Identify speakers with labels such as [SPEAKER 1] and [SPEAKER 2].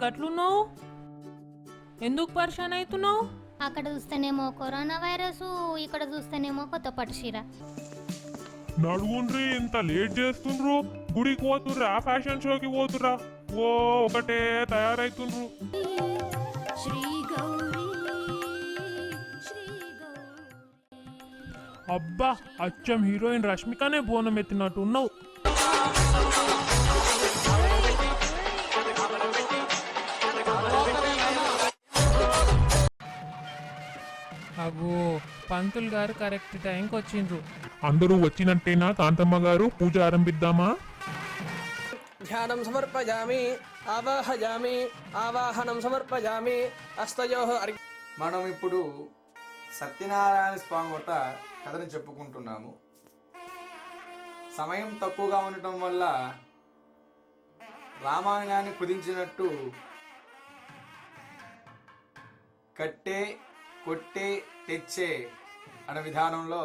[SPEAKER 1] గట్లున్నావు? ఎందుకు పరిశాన్ అవుతున్నావు?
[SPEAKER 2] అక్కడ చూస్తేనేమో కరోనా వైరస్, ఇక్కడ చూస్తేనేమో కొత్త పట్టుచీర.
[SPEAKER 3] నడుగుండ్రి, ఇంత లేట్ చేస్తుండ్రు. గుడికి పోతుర్రా, ఫ్యాషన్ షోకి పోతుర్రా? ఓ ఒకటే తయారైతుండ్రు. అబ్బా, అచ్చం హీరోయిన్ రష్మికనే బోనం ఎత్తినట్టు ఉన్నావు.
[SPEAKER 1] అగో, పంతులు గారు కరెక్ట్ టైంకి వచ్చిండ్రు.
[SPEAKER 3] అందరూ వచ్చినట్టేనా కాంతమ్మ గారు? పూజ ఆరంభిద్దామా?
[SPEAKER 4] ధ్యానం సమర్పయామి, ఆవాహయామి, ఆవాహనం సమర్పయామి, హస్తయోః
[SPEAKER 5] మనం ఇప్పుడు సత్యనారాయణ స్వామి ఒక కథని చెప్పుకుంటున్నాము. సమయం తక్కువగా ఉండటం వల్ల రామాయణాన్ని కుదించినట్టు కట్టే, కొట్టే, తెచ్చే అనే విధానంలో